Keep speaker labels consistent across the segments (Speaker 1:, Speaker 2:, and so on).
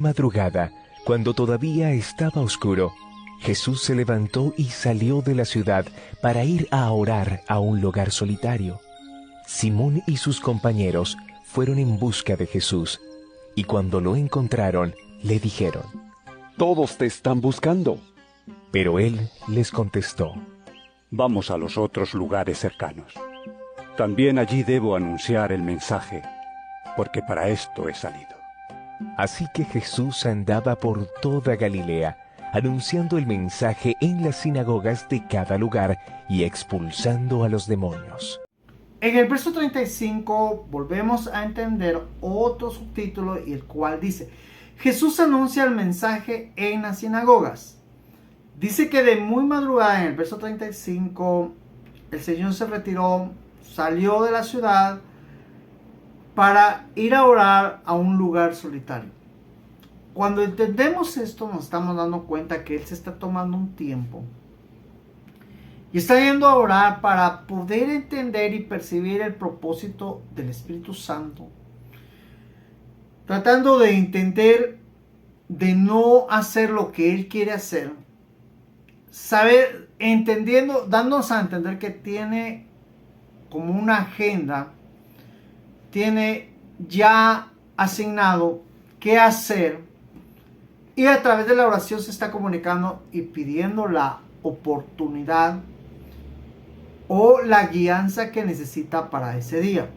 Speaker 1: Madrugada, cuando todavía estaba oscuro, Jesús se levantó y salió de la ciudad para ir a orar a un lugar solitario. Simón y sus compañeros fueron en busca de Jesús, y cuando lo encontraron, le dijeron:
Speaker 2: Todos te están buscando.
Speaker 1: Pero él les contestó:
Speaker 2: Vamos a los otros lugares cercanos. También allí debo anunciar el mensaje, porque para esto he salido.
Speaker 1: Así que Jesús andaba por toda Galilea, anunciando el mensaje en las sinagogas de cada lugar y expulsando a los demonios.
Speaker 3: En el verso 35 volvemos a entender otro subtítulo, y el cual dice: Jesús anuncia el mensaje en las sinagogas. Dice que de muy madrugada, en el verso 35, el Señor se retiró, salió de la ciudad para ir a orar a un lugar solitario. Cuando entendemos esto, nos estamos dando cuenta que Él se está tomando un tiempo y está yendo a orar para poder entender y percibir el propósito del Espíritu Santo, tratando de entender, de no hacer lo que Él quiere hacer, saber, entendiendo, dándonos a entender que tiene como una agenda, tiene ya asignado qué hacer, y a través de la oración se está comunicando y pidiendo la oportunidad o la guianza que necesita para ese día.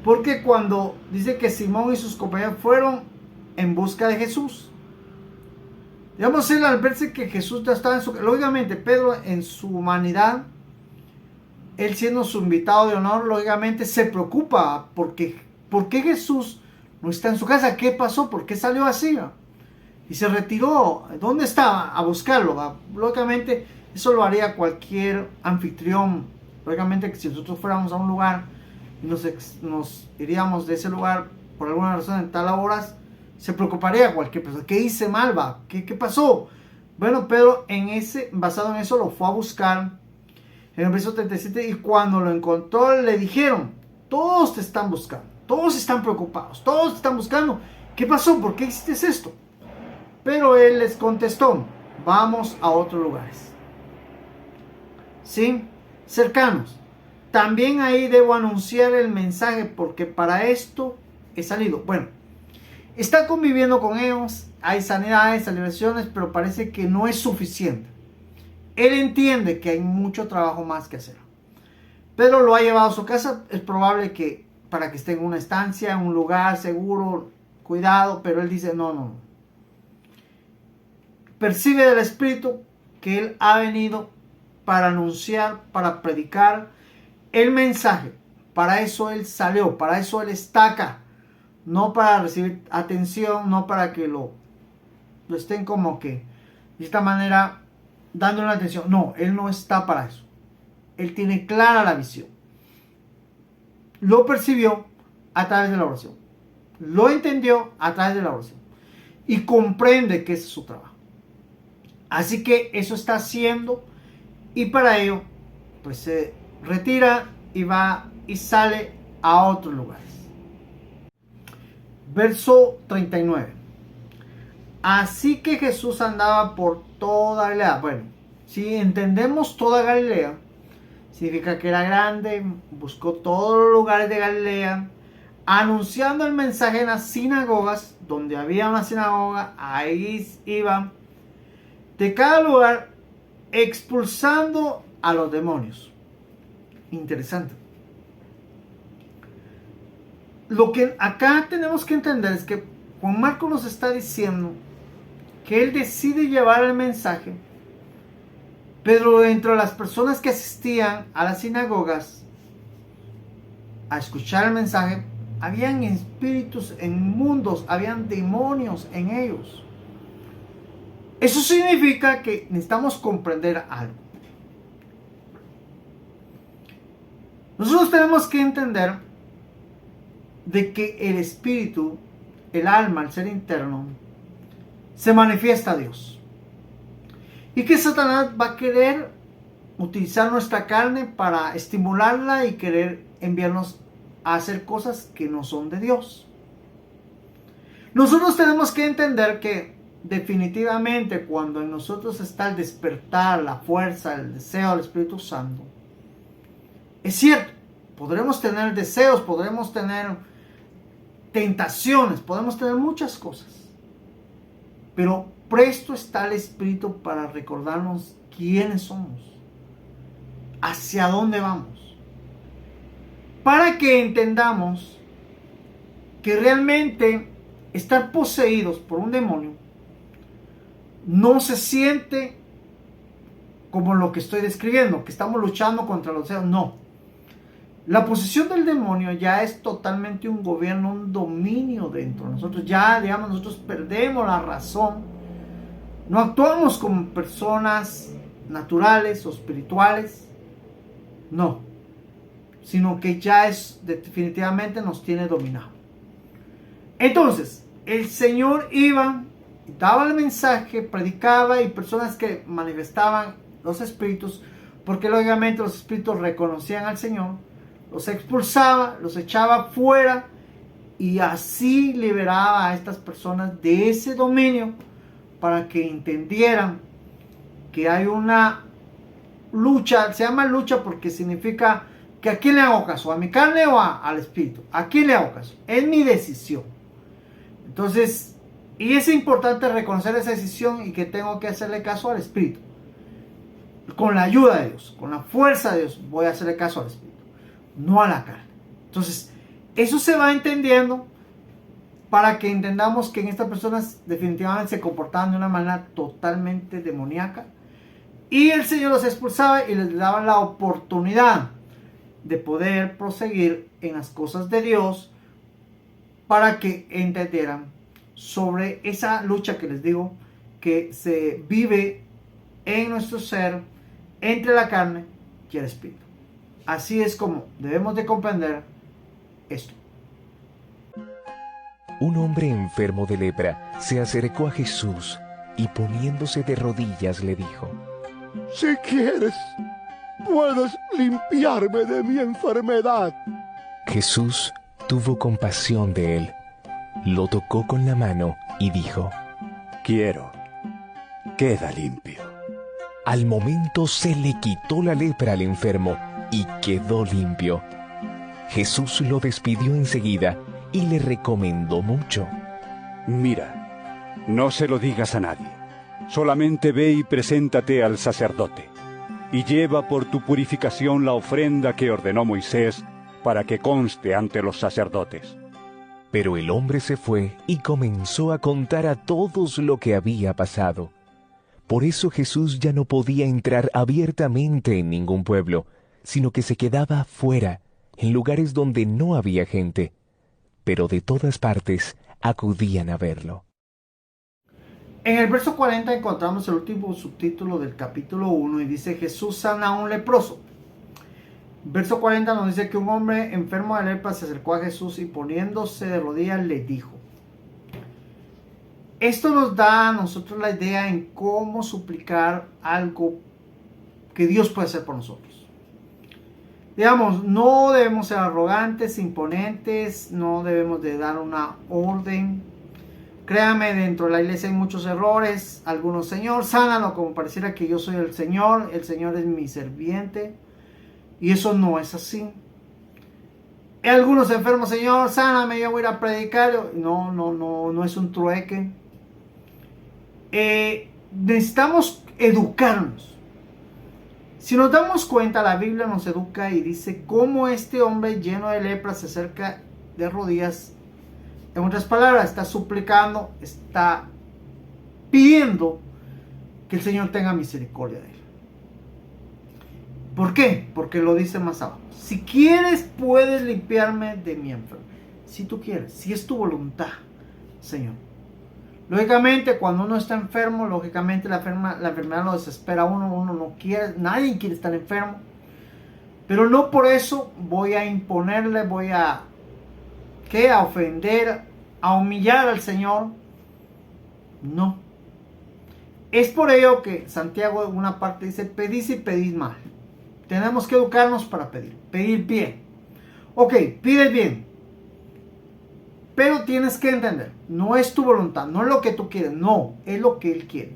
Speaker 3: Porque cuando dice que Simón y sus compañeros fueron en busca de Jesús, digamos, él, al verse que Jesús ya estaba en su... Lógicamente, Pedro, en su humanidad, él siendo su invitado de honor, lógicamente se preocupa porque ¿por qué Jesús no está en su casa? ¿Qué pasó? ¿Por qué salió así? Y se retiró. ¿Dónde estaba? A buscarlo. Lógicamente, eso lo haría cualquier anfitrión. Lógicamente, que si nosotros fuéramos a un lugar y nos iríamos de ese lugar por alguna razón en tal horas, se preocuparía cualquier persona. ¿Qué hice mal, va? ¿Qué pasó? Bueno, Pedro, basado en eso, lo fue a buscar en el verso 37, y cuando lo encontró le dijeron: todos te están buscando, todos están preocupados, todos te están buscando. ¿Qué pasó? ¿Por qué hiciste esto? Pero él les contestó: vamos a otros lugares, ¿sí? Cercanos. También ahí debo anunciar el mensaje, porque para esto he salido. Bueno, está conviviendo con ellos, hay sanidades, liberaciones, pero parece que no es suficiente. Él entiende que hay mucho trabajo más que hacer. Pedro lo ha llevado a su casa. Es probable que para que esté en una estancia, en un lugar seguro, cuidado, pero él dice: no. Percibe del Espíritu que él ha venido para anunciar, para predicar el mensaje. Para eso él salió, para eso él está acá. No para recibir atención, no para que lo estén como que de esta manera dándole la atención. No, él no está para eso. Él tiene clara la visión. Lo percibió a través de la oración. Lo entendió a través de la oración. Y comprende que ese es su trabajo. Así que eso está haciendo. Y para ello, pues se retira y va y sale a otros lugares. Verso 39. Así que Jesús andaba por toda Galilea. Bueno, si entendemos toda Galilea, significa que era grande. Buscó todos los lugares de Galilea, anunciando el mensaje en las sinagogas. Donde había una sinagoga, ahí iba. De cada lugar, expulsando a los demonios. Interesante. Lo que acá tenemos que entender es que Juan Marcos nos está diciendo que él decide llevar el mensaje, pero dentro de las personas que asistían a las sinagogas a escuchar el mensaje, habían espíritus inmundos, habían demonios en ellos. Eso significa que necesitamos comprender algo. Nosotros tenemos que entender de que el espíritu, el alma, el ser interno, se manifiesta a Dios. Y que Satanás va a querer utilizar nuestra carne para estimularla y querer enviarnos a hacer cosas que no son de Dios. Nosotros tenemos que entender que definitivamente cuando en nosotros está el despertar, la fuerza, el deseo del Espíritu Santo, es cierto, podremos tener deseos, podremos tener tentaciones, podemos tener muchas cosas, pero presto está el Espíritu para recordarnos quiénes somos, hacia dónde vamos, para que entendamos que realmente estar poseídos por un demonio no se siente como lo que estoy describiendo, que estamos luchando contra los deseos. No. La posesión del demonio ya es totalmente un gobierno, un dominio dentro de nosotros. Ya, digamos, nosotros perdemos la razón. No actuamos como personas naturales o espirituales. No. Sino que ya es, definitivamente nos tiene dominado. Entonces, el Señor iba, daba el mensaje, predicaba, y personas que manifestaban los espíritus, porque lógicamente los espíritus reconocían al Señor, los expulsaba, los echaba fuera, y así liberaba a estas personas de ese dominio, para que entendieran que hay una lucha. Se llama lucha porque significa que a quién le hago caso, a mi carne o al espíritu. ¿A quién le hago caso? Es mi decisión. Entonces, y es importante reconocer esa decisión, y que tengo que hacerle caso al Espíritu. Con la ayuda de Dios, con la fuerza de Dios, voy a hacerle caso al Espíritu, no a la carne. Entonces, eso se va entendiendo para que entendamos que en estas personas definitivamente se comportaban de una manera totalmente demoníaca. Y el Señor los expulsaba y les daba la oportunidad de poder proseguir en las cosas de Dios, para que entendieran sobre esa lucha que les digo que se vive en nuestro ser entre la carne y el espíritu. Así es como debemos de comprender esto.
Speaker 1: Un hombre enfermo de lepra se acercó a Jesús y poniéndose de rodillas le dijo:
Speaker 4: Si quieres, puedes limpiarme de mi enfermedad.
Speaker 1: Jesús tuvo compasión de él, lo tocó con la mano y dijo:
Speaker 2: Quiero, queda limpio.
Speaker 1: Al momento se le quitó la lepra al enfermo y quedó limpio. Jesús lo despidió enseguida y le recomendó mucho.
Speaker 2: Mira, no se lo digas a nadie. Solamente ve y preséntate al sacerdote, y lleva por tu purificación la ofrenda que ordenó Moisés, para que conste ante los sacerdotes.
Speaker 1: Pero el hombre se fue y comenzó a contar a todos lo que había pasado. Por eso Jesús ya no podía entrar abiertamente en ningún pueblo, sino que se quedaba fuera, en lugares donde no había gente. Pero de todas partes acudían a verlo.
Speaker 3: En el verso 40 encontramos el último subtítulo del capítulo 1 y dice: Jesús sana a un leproso. Verso 40 nos dice que un hombre enfermo de lepra se acercó a Jesús y poniéndose de rodillas le dijo. Esto nos da a nosotros la idea en cómo suplicar algo que Dios puede hacer por nosotros. Digamos, no debemos ser arrogantes, imponentes, no debemos de dar una orden. Créame, dentro de la iglesia hay muchos errores. Algunos: Señor, sánalo, como pareciera que yo soy el Señor es mi serviente. Y eso no es así. Algunos enfermos: Señor, sáname, yo voy a ir a predicar. No es un trueque. Necesitamos educarnos. Si nos damos cuenta, la Biblia nos educa y dice cómo este hombre lleno de lepra se acerca de rodillas. En otras palabras, está suplicando, está pidiendo que el Señor tenga misericordia de él. ¿Por qué? Porque lo dice más abajo. Si quieres, puedes limpiarme de mi enfermedad. Si tú quieres, si es tu voluntad, Señor. Lógicamente, cuando uno está enfermo, lógicamente la enfermedad lo desespera a uno. Uno no quiere, nadie quiere estar enfermo. Pero no por eso voy a imponerle, voy a ofender, a humillar al Señor. No. Es por ello que Santiago en una parte dice: pedís y pedís mal. Tenemos que educarnos para pedir bien. Ok, pides bien. pero tienes que entender, no es tu voluntad, no es lo que tú quieres, no, es lo que Él quiere.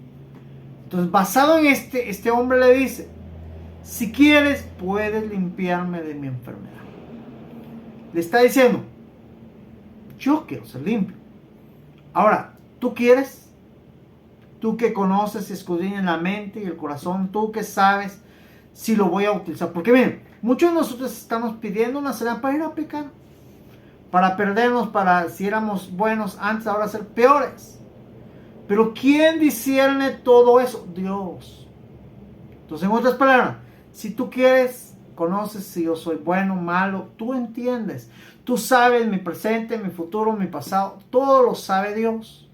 Speaker 3: Entonces, basado en este hombre le dice, si quieres, puedes limpiarme de mi enfermedad. Le está diciendo, yo quiero ser limpio. Ahora, ¿tú quieres? Tú que conoces y escudriñas la mente y el corazón, tú que sabes si lo voy a utilizar. Porque miren, muchos de nosotros estamos pidiendo una sanidad para ir a pecar, para perdernos, para si éramos buenos antes, ahora ser peores. Pero ¿quién discierne todo eso? Dios. Entonces, en otras palabras, si tú quieres, conoces si yo soy bueno, malo, tú entiendes. Tú sabes mi presente, mi futuro, mi pasado, todo lo sabe Dios.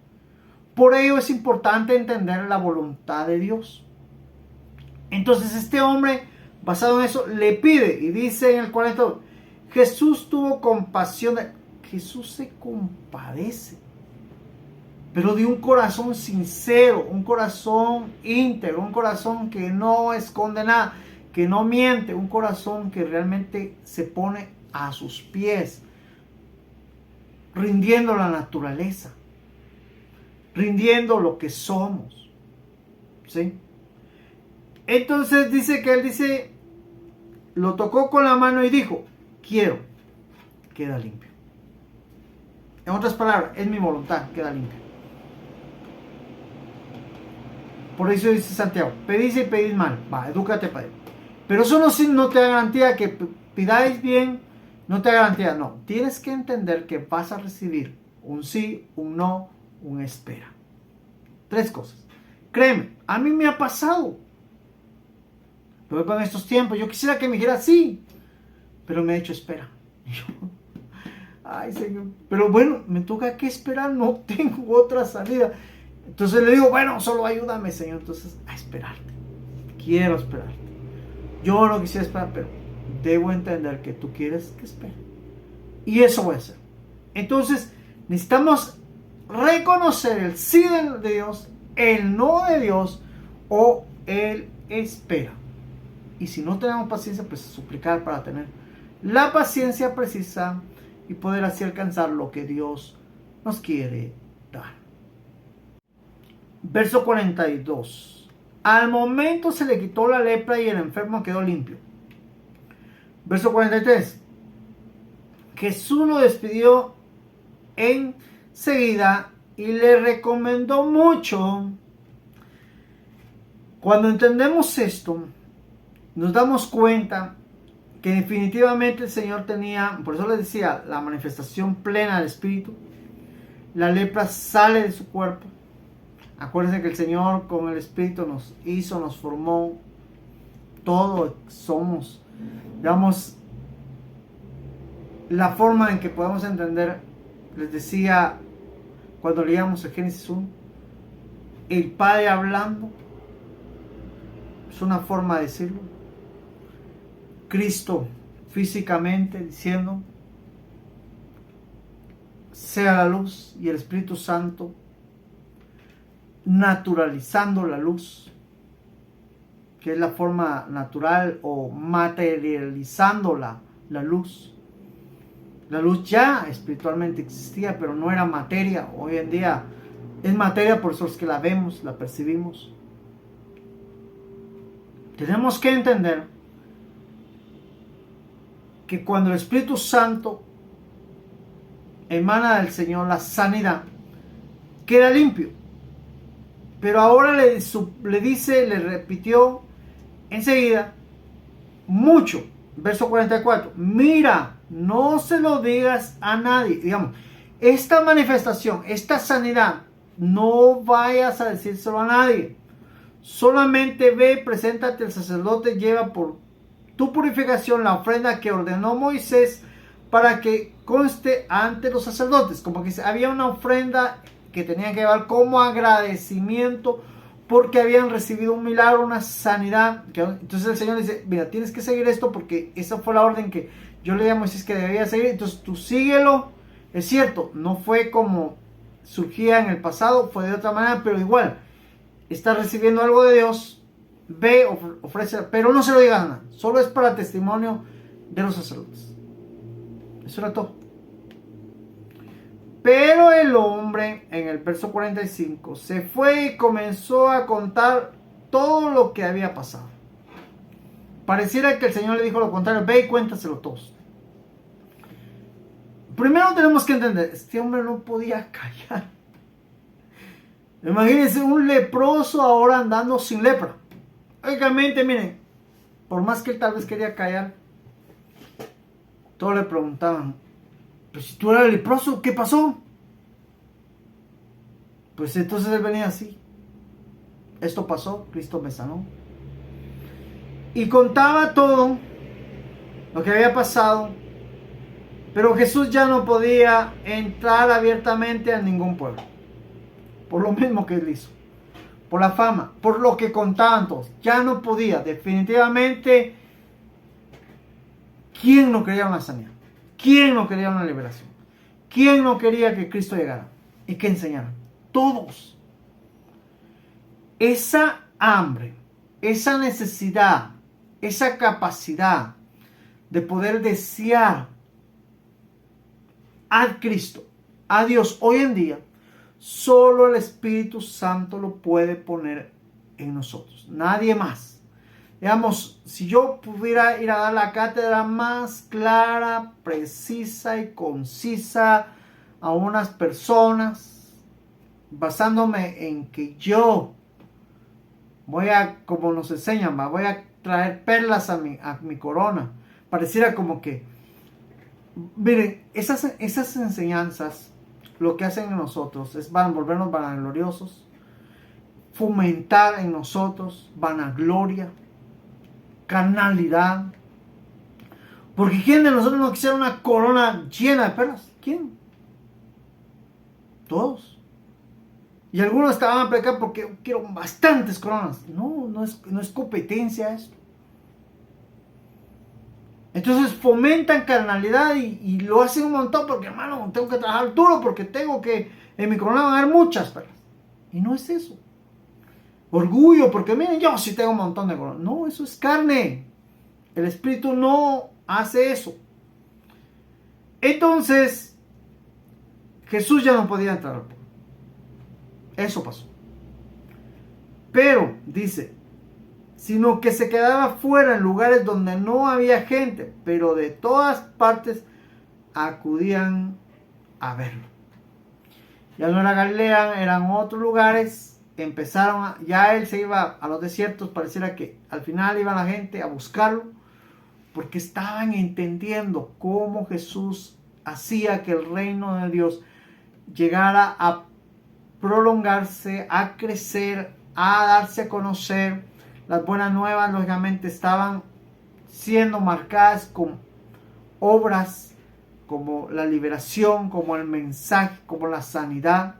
Speaker 3: Por ello es importante entender la voluntad de Dios. Entonces este hombre, basado en eso, le pide y dice en el 42, Jesús tuvo compasión. Jesús se compadece, pero de un corazón sincero, un corazón íntegro, un corazón que no esconde nada, que no miente, un corazón que realmente se pone a sus pies, rindiendo la naturaleza, rindiendo lo que somos, ¿sí? Entonces dice que él dice, lo tocó con la mano y dijo, quiero, queda limpio. En otras palabras, es mi voluntad, queda limpio. Por eso dice Santiago, pedís y pedís mal, va, edúcate para él. Pero eso no te da garantía que pidáis bien, no te da garantía, no. Tienes que entender que vas a recibir un sí, un no, un espera. 3 cosas. Créeme, a mí me ha pasado. Luego en estos tiempos, yo quisiera que me dijera sí, pero me ha hecho espera. Ay, Señor, pero bueno, me toca que esperar, no tengo otra salida. Entonces le digo, bueno, solo ayúdame, Señor. Entonces, a esperarte. Quiero esperarte. Yo no quisiera esperar, pero debo entender que tú quieres que espere. Y eso voy a hacer. Entonces, necesitamos reconocer el sí de Dios, el no de Dios o el espera. Y si no tenemos paciencia, pues suplicar para tener la paciencia precisa y poder así alcanzar lo que Dios nos quiere dar. Verso 42. Al momento se le quitó la lepra y el enfermo quedó limpio. Verso 43. Jesús lo despidió enseguida y le recomendó mucho. Cuando entendemos esto, nos damos cuenta que definitivamente el Señor tenía, por eso les decía, la manifestación plena del Espíritu. La lepra sale de su cuerpo. Acuérdense que el Señor con el Espíritu nos hizo, nos formó. Todo somos. Digamos, la forma en que podemos entender, les decía cuando leíamos el Génesis 1, el Padre hablando, es una forma de decirlo. Cristo físicamente diciendo, sea la luz, y el Espíritu Santo naturalizando la luz, que es la forma natural, o materializando la luz. La luz ya espiritualmente existía, pero no era materia. Hoy en día es materia, por eso es que la vemos, la percibimos. Tenemos que entender que cuando el Espíritu Santo emana del Señor, la sanidad queda limpio. Pero ahora le dice, le repitió enseguida mucho. Verso 44. Mira, no se lo digas a nadie. Digamos, esta manifestación, esta sanidad, no vayas a decírselo a nadie. Solamente ve, preséntate al sacerdote, lleva por tu purificación la ofrenda que ordenó Moisés para que conste ante los sacerdotes. Como que había una ofrenda que tenían que llevar como agradecimiento porque habían recibido un milagro, una sanidad. Entonces el Señor dice, mira, tienes que seguir esto porque esa fue la orden que yo le di a Moisés que debía seguir. Entonces tú síguelo. Es cierto, no fue como surgía en el pasado, fue de otra manera, pero igual, estás recibiendo algo de Dios, ve, ofrece, pero no se lo digas a nadie. Solo es para testimonio de los sacerdotes. Eso era todo. Pero el hombre, en el verso 45, se fue y comenzó a contar todo lo que había pasado. Pareciera que el Señor le dijo lo contrario: ve y cuéntaselo todos. Primero tenemos que entender, este hombre no podía callar. Imagínense un leproso ahora andando sin lepra. Obviamente, miren, por más que él tal vez quería callar, todos le preguntaban: pues si tú eras leproso, ¿qué pasó? Pues entonces él venía así: esto pasó, Cristo me sanó. Y contaba todo lo que había pasado. Pero Jesús ya no podía entrar abiertamente a ningún pueblo, por lo mismo que él hizo, por la fama, por lo que contaban todos. Ya no podía, definitivamente. ¿Quién no quería una sanidad? ¿Quién no quería una liberación? ¿Quién no quería que Cristo llegara y que enseñara? Todos. Esa hambre, esa necesidad, esa capacidad de poder desear a Cristo, a Dios, hoy en día, solo el Espíritu Santo lo puede poner en nosotros, nadie más. Digamos, si yo pudiera ir a dar la cátedra más clara, precisa y concisa a unas personas, basándome en que yo voy a, como nos enseñan, voy a traer perlas a mi corona, pareciera como que, miren, esas enseñanzas lo que hacen en nosotros es volvernos vanagloriosos, fomentar en nosotros vanagloria, carnalidad. Porque ¿quién de nosotros no quisiera una corona llena de perlas? ¿Quién? Todos. Y algunos estaban a pecar porque quiero bastantes coronas. No es competencia esto. Entonces fomentan carnalidad y lo hacen un montón porque, hermano, tengo que trabajar duro porque tengo que, en mi corona van a haber muchas perlas. Y no es eso. Orgullo, porque miren, yo sí tengo un montón de coronas. No, eso es carne. El Espíritu no hace eso. Entonces, Jesús ya no podía entrar al pueblo. Eso pasó. Pero, dice, sino que se quedaba fuera en lugares donde no había gente, pero de todas partes acudían a verlo. Ya no era Galilea, eran otros lugares. Ya él se iba a los desiertos, pareciera que al final iba la gente a buscarlo, porque estaban entendiendo cómo Jesús hacía que el reino de Dios llegara a prolongarse, a crecer, a darse a conocer. Las buenas nuevas, lógicamente, estaban siendo marcadas con obras como la liberación, como el mensaje, como la sanidad.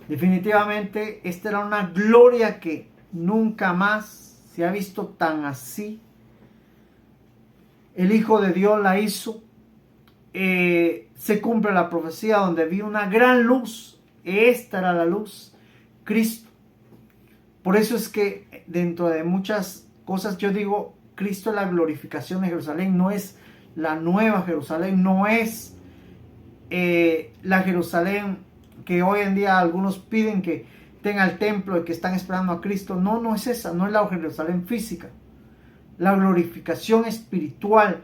Speaker 3: Definitivamente, esta era una gloria que nunca más se ha visto tan así. El Hijo de Dios la hizo. Se cumple la profecía donde vi una gran luz. Esta era la luz, Cristo. Por eso es que dentro de muchas cosas yo digo, Cristo es la glorificación de Jerusalén, no es la nueva Jerusalén, no es la Jerusalén que hoy en día algunos piden que tenga el templo y que están esperando a Cristo. No es esa, no es la Jerusalén física. La glorificación espiritual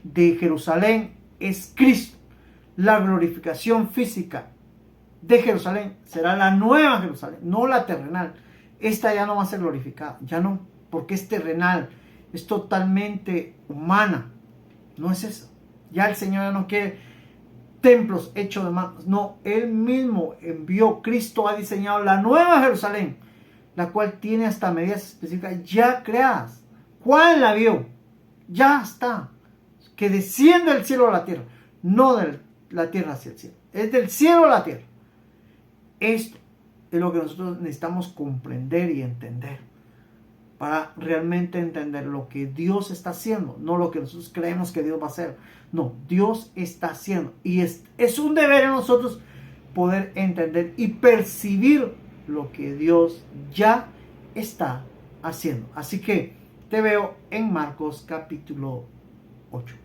Speaker 3: de Jerusalén es Cristo. La glorificación física de Jerusalén será la nueva Jerusalén, no la terrenal. Esta ya no va a ser glorificada, ya no, porque es terrenal, es totalmente humana. No es eso. Ya el Señor ya no quiere templos hechos de manos. No, Él mismo envió. Cristo ha diseñado la nueva Jerusalén, la cual tiene hasta medidas específicas ya creadas. Juan la vio. Ya está. Que desciende del cielo a la tierra. No de la tierra hacia el cielo. Es del cielo a la tierra. Esto es lo que nosotros necesitamos comprender y entender para realmente entender lo que Dios está haciendo, no lo que nosotros creemos que Dios va a hacer. No, Dios está haciendo y es un deber en nosotros poder entender y percibir lo que Dios ya está haciendo. Así que te veo en Marcos capítulo 8.